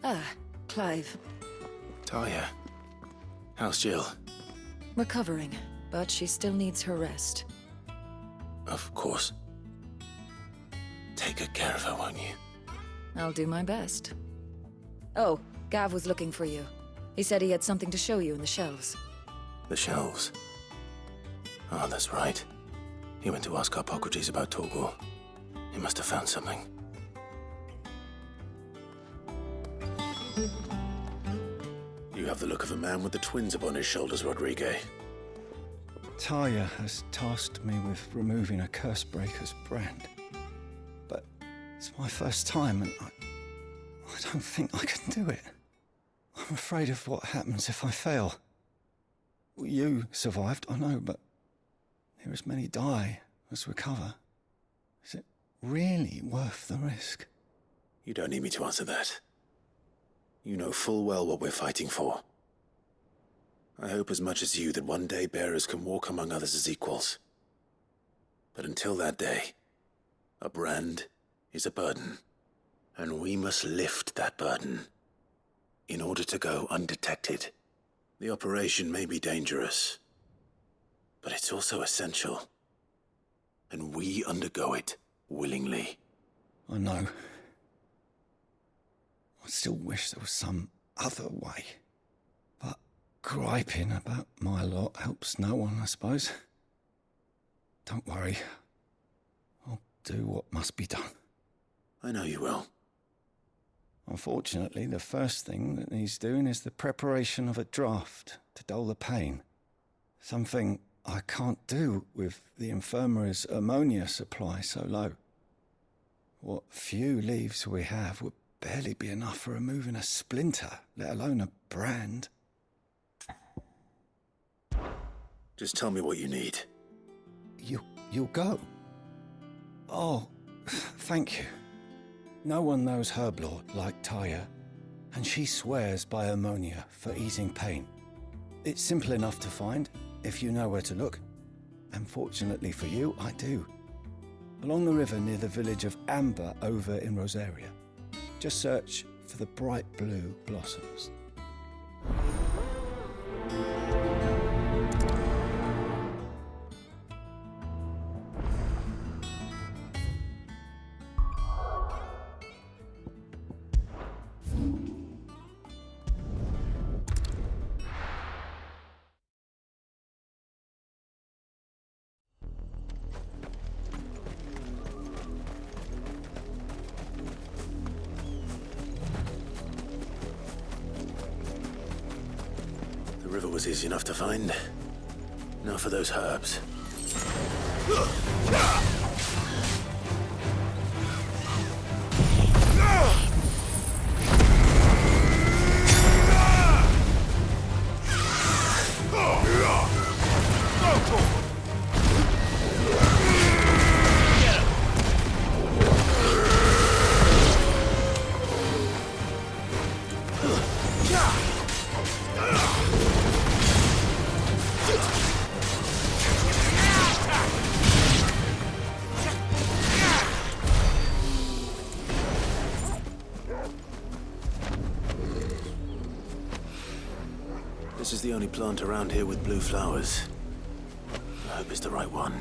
Ah, Clive. Talia. How's Jill? Recovering, but she still needs her rest. Of course. Take good care of her, won't you? I'll do my best. Oh, Gav was looking for you. He said he had something to show you in the shelves. The shelves. Oh, that's right. He went to ask Hippocrates about Torgor. He must have found something. You have the look of a man with the twins upon his shoulders, Rodrigue. Talia has tasked me with removing a Cursebreaker's brand. But it's my first time and I don't think I can do it. I'm afraid of what happens if I fail. You survived, I know, but there as many die as recover. Is it really worth the risk? You don't need me to answer that. You know full well what we're fighting for. I hope as much as you that one day bearers can walk among others as equals. But until that day, a brand is a burden, and we must lift that burden in order to go undetected. The operation may be dangerous, but it's also essential, and we undergo it willingly. I know. I still wish there was some other way. But griping about my lot helps no one, I suppose. Don't worry. I'll do what must be done. I know you will. Unfortunately, the first thing that needs doing is the preparation of a draft to dull the pain. Something I can't do with the infirmary's ammonia supply so low. What few leaves we have would barely be enough for removing a splinter, let alone a brand. Just tell me what you need. You'll go? Oh, thank you. No one knows Herblord like Talia, and she swears by ammonia for easing pain. It's simple enough to find, if you know where to look. And fortunately for you, I do. Along the river near the village of Amber over in Rosaria. Just search for the bright blue blossoms. The river was easy enough to find. Now for those herbs. This is the only plant around here with blue flowers. I hope it's the right one.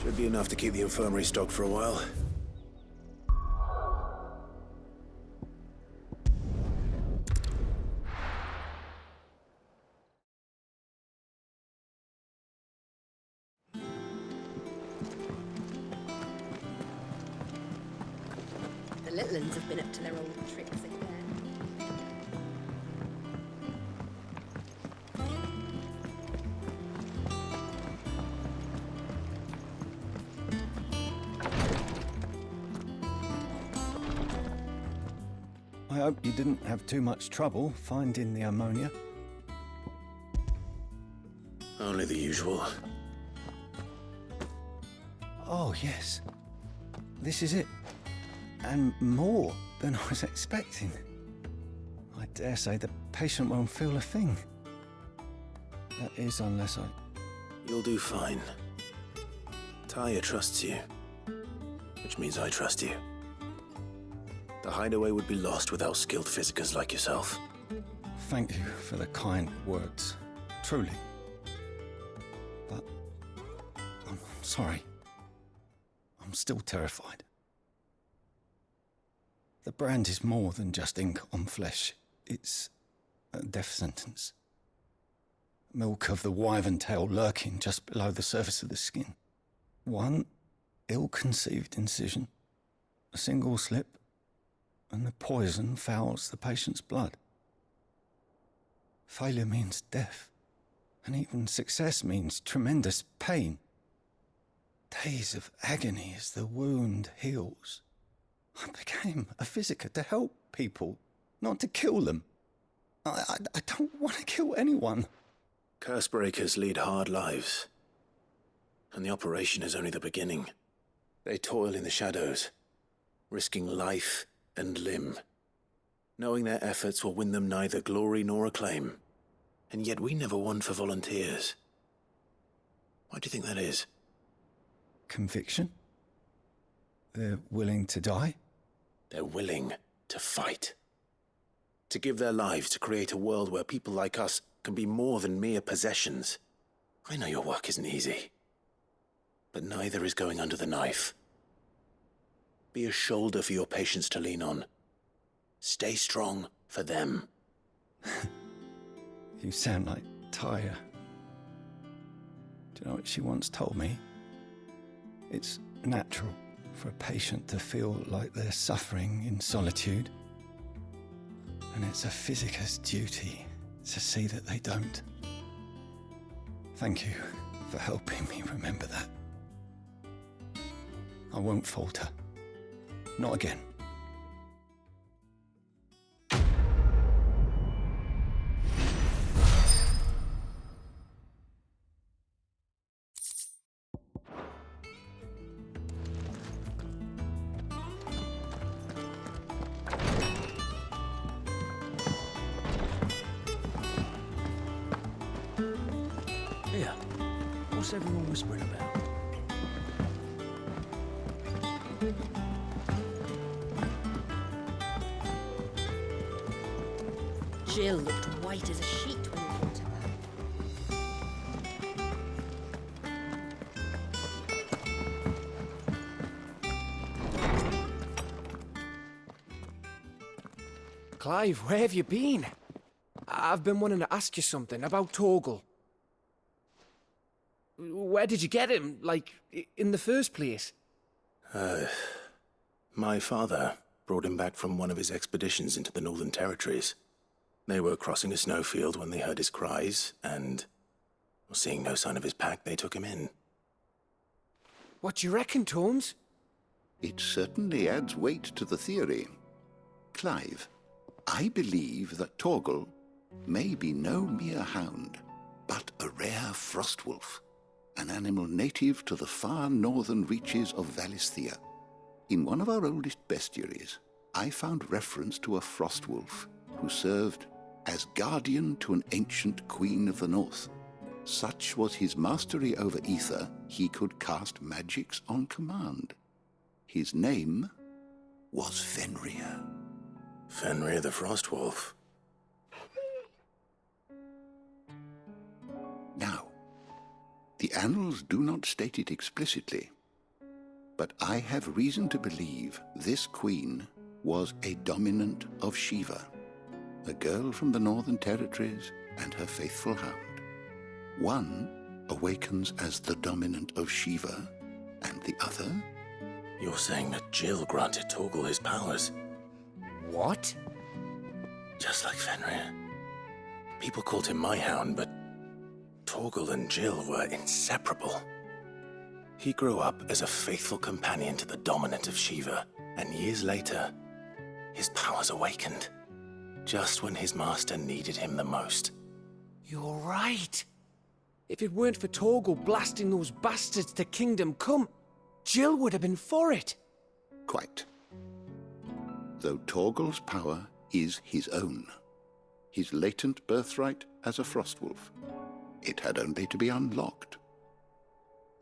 Should be enough to keep the infirmary stocked for a while. The little ones have been up to their old tricks again. I hope you didn't have too much trouble finding the ammonia. Only the usual. Oh, yes. This is it. And more than I was expecting. I dare say the patient won't feel a thing. That is, unless I... You'll do fine. Talia trusts you. which means I trust you. The hideaway would be lost without skilled physicers like yourself. Thank you for the kind words. Truly. But I'm sorry. I'm still terrified. The brand is more than just ink on flesh. It's a death sentence. Milk of the wyvern tail lurking just below the surface of the skin. One ill-conceived incision, a single slip, and the poison fouls the patient's blood. Failure means death, and even success means tremendous pain. Days of agony as the wound heals. I became a physiker to help people, not to kill them. I don't want to kill anyone. Cursebreakers lead hard lives, and the operation is only the beginning. They toil in the shadows, risking life and limb, knowing their efforts will win them neither glory nor acclaim. And yet we never won for volunteers. Why do you think that is? Conviction? They're willing to die? They're willing to fight. To give their lives to create a world where people like us can be more than mere possessions. I know your work isn't easy, but neither is going under the knife. Be a shoulder for your patients to lean on. Stay strong for them. You sound like Tyre. Do you know what she once told me? It's natural for a patient to feel like they're suffering in solitude. And it's a physiker's duty to see that they don't. Thank you for helping me remember that. I won't falter. Not again. Here, what's everyone whispering about? Jill looked white as a sheet when you brought her back. Clive, where have you been? I've been wanting to ask you something about Torgal. Where did you get him, like, in the first place? My father brought him back from one of his expeditions into the Northern Territories. They were crossing a snowfield when they heard his cries, and, seeing no sign of his pack, they took him in. What do you reckon, Tomes? It certainly adds weight to the theory. Clive, I believe that Torgal may be no mere hound, but a rare frostwolf, an animal native to the far northern reaches of Valisthea. In one of our oldest bestiaries, I found reference to a frostwolf who served as guardian to an ancient queen of the north. Such was his mastery over ether, he could cast magics on command. His name was Fenrir. Fenrir the Frostwolf. Now, the annals do not state it explicitly, but I have reason to believe this queen was a dominant of Shiva, a girl from the Northern Territories and her faithful hound. One awakens as the dominant of Shiva, and the other... You're saying that Jill granted Torgal his powers? What? Just like Fenrir. People called him my hound, but Torgal and Jill were inseparable. He grew up as a faithful companion to the dominant of Shiva, and years later, his powers awakened, just when his master needed him the most. You're right. If it weren't for Torgal blasting those bastards to Kingdom Come, Jill would have been for it. Quite. Though Torgal's power is his own, his latent birthright as a Frostwolf. It had only to be unlocked.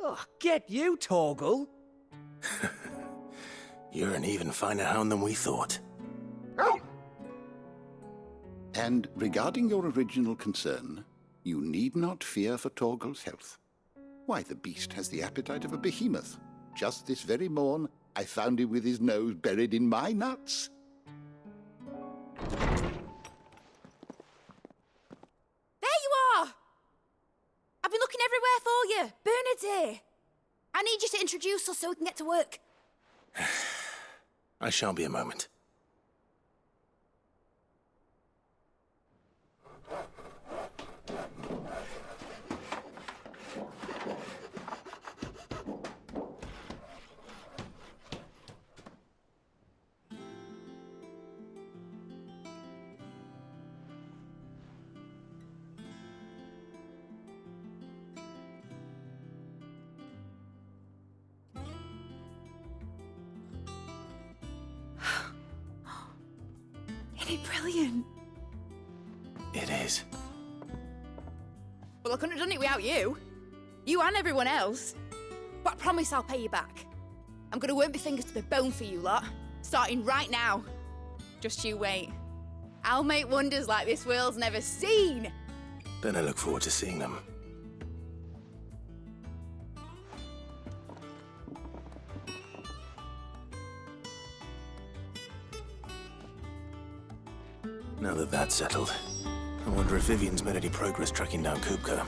Oh, get you, Torgal. You're an even finer hound than we thought. And regarding your original concern, you need not fear for Torgal's health. Why, the beast has the appetite of a behemoth. Just this very morn, I found him with his nose buried in my nuts. There you are! I've been looking everywhere for you. Bernard's here. I need you to introduce us so we can get to work. I shall be a moment. Isn't it brilliant? It is. Well, I couldn't have done it without you. You and everyone else. But I promise I'll pay you back. I'm gonna work my fingers to the bone for you lot, starting right now. Just you wait. I'll make wonders like this world's never seen. Then I look forward to seeing them. Now that that's settled, I wonder if Vivian's made any progress tracking down Kupka.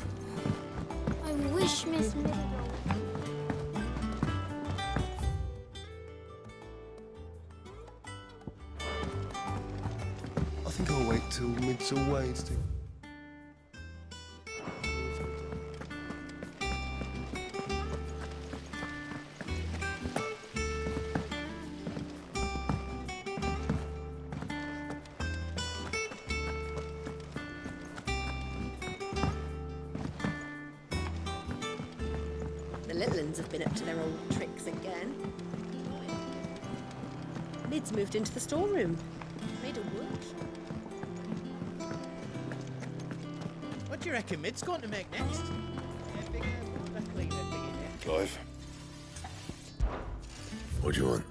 I wish Miss Middle. I think I'll wait till Midsole Ways to... The little uns have been up to their old tricks again. Mid's moved into the storeroom. Made a workshop. What do you reckon Mid's going to make next? A bigger, cleaner thing in it. Clive. What do you want?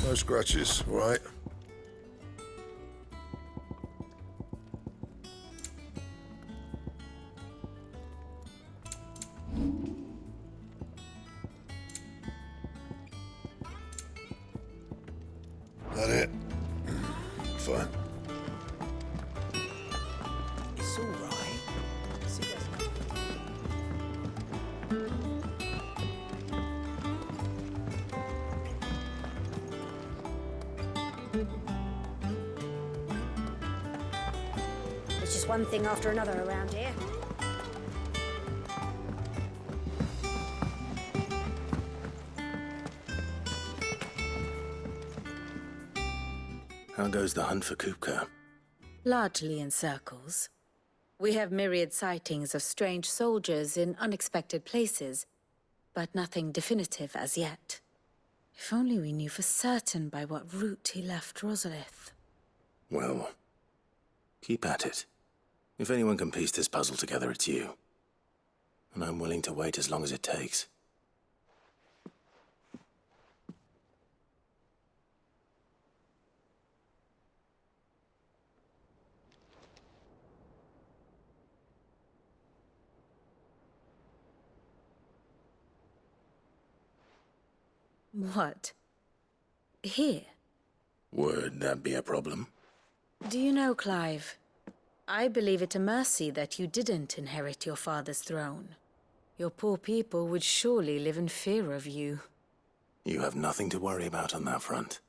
No scratches, all right? That it? Fine. It's all right. See you guys. It's just one thing after another around here. How goes the hunt for Kupka? Largely in circles. We have myriad sightings of strange soldiers in unexpected places, but nothing definitive as yet. If only we knew for certain by what route he left Rosalith. Well, keep at it. If anyone can piece this puzzle together, it's you. And I'm willing to wait as long as it takes. What? Here? Would that be a problem? Do you know, Clive? I believe it a mercy that you didn't inherit your father's throne. Your poor people would surely live in fear of you. You have nothing to worry about on that front.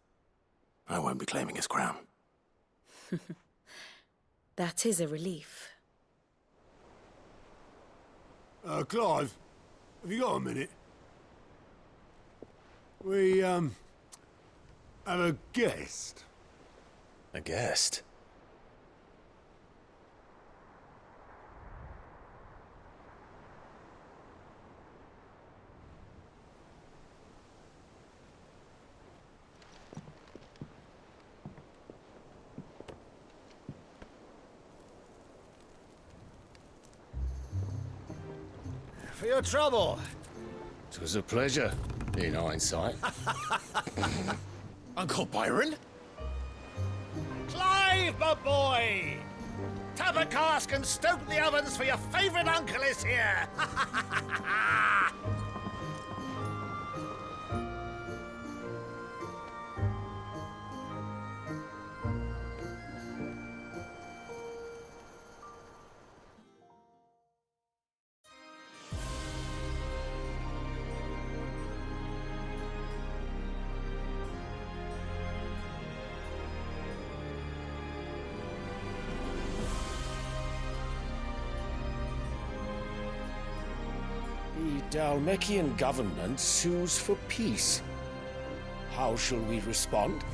I won't be claiming his crown. That is a relief. Clive, have you got a minute? We, have a guest. A guest? For your trouble. It was a pleasure, in hindsight. Uncle Byron? Clive, my boy! Tap a cask and stoke the ovens, for your favourite uncle is here! The Dalmekian government sues for peace. How shall we respond?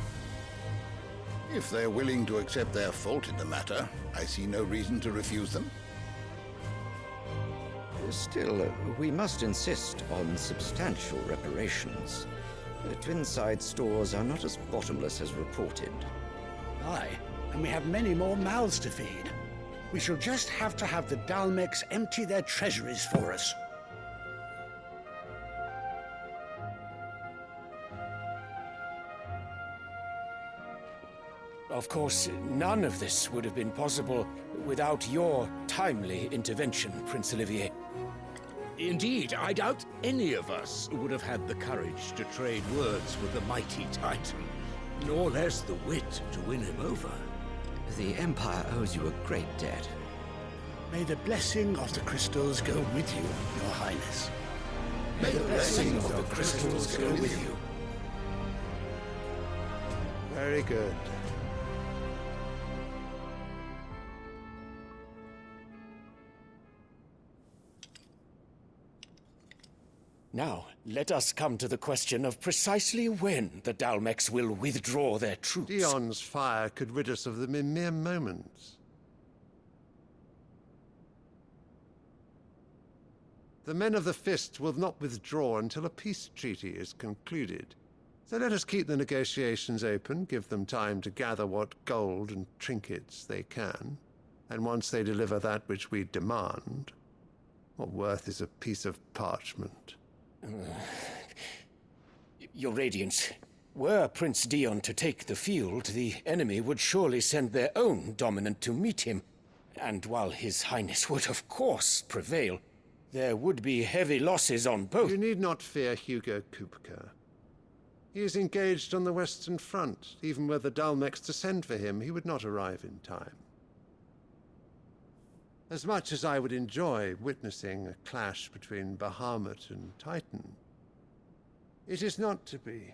If they're willing to accept their fault in the matter, I see no reason to refuse them. Still, we must insist on substantial reparations. Twinside stores are not as bottomless as reported. Aye, and we have many more mouths to feed. We shall just have to have the Dalmecs empty their treasuries for us. Of course, none of this would have been possible without your timely intervention, Prince Olivier. Indeed, I doubt any of us would have had the courage to trade words with the mighty Titan, nor less the wit to win him over. The Empire owes you a great debt. May the blessing of the crystals go with you, Your Highness. May the blessing of the crystals go with you. Very good. Now, let us come to the question of precisely when the Dalmecs will withdraw their troops. Dion's fire could rid us of them in mere moments. The men of the Fist will not withdraw until a peace treaty is concluded. So let us keep the negotiations open, give them time to gather what gold and trinkets they can, and once they deliver that which we demand, what worth is a piece of parchment? Your Radiance, were Prince Dion to take the field, the enemy would surely send their own dominant to meet him. And while His Highness would of course prevail, there would be heavy losses on both. You need not fear Hugo Kupka. He is engaged on the Western Front. Even were the Dalmecs to send for him, he would not arrive in time. As much as I would enjoy witnessing a clash between Bahamut and Titan, it is not to be.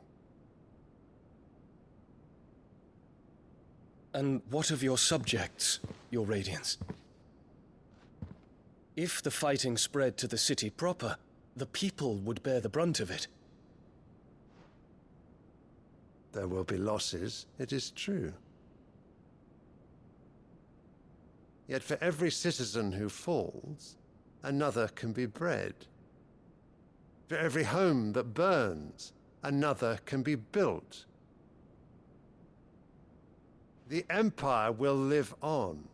And what of your subjects, Your Radiance? If the fighting spread to the city proper, the people would bear the brunt of it. There will be losses, it is true. Yet for every citizen who falls, another can be bred. For every home that burns, another can be built. The Empire will live on.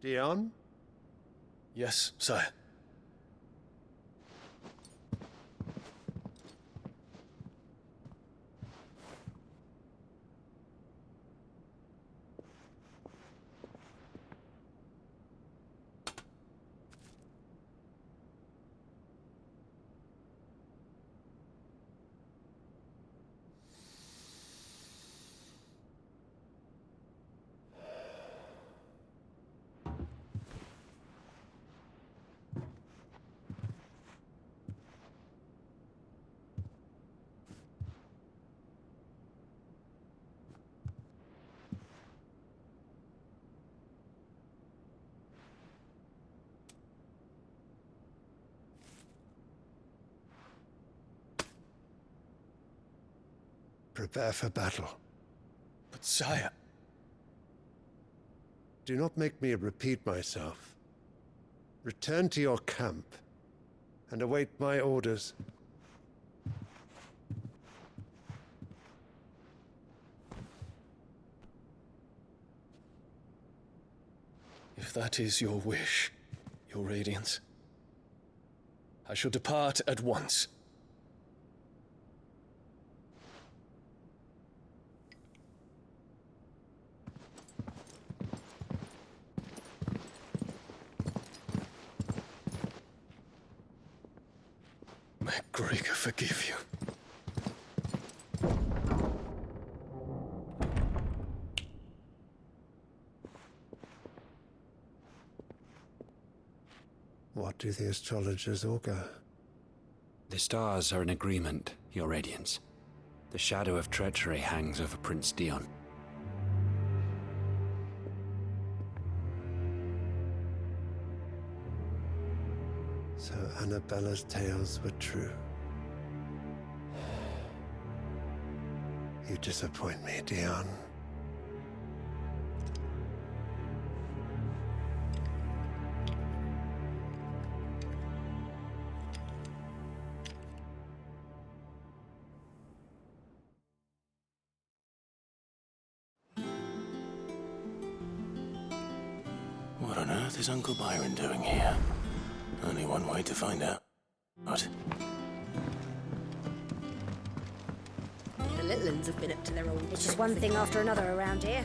Dion? Yes, sire. Prepare for battle. But sire... Do not make me repeat myself. Return to your camp and await my orders. If that is your wish, Your Radiance, I shall depart at once. MacGregor forgive you. What do the astrologers augur? The stars are in agreement, Your Radiance. The shadow of treachery hangs over Prince Dion. So Annabella's tales were true. You disappoint me, Dion. What on earth is Uncle Byron doing here? Only one way to find out. What? The little uns have been up to their old. It's just one thing after another around here.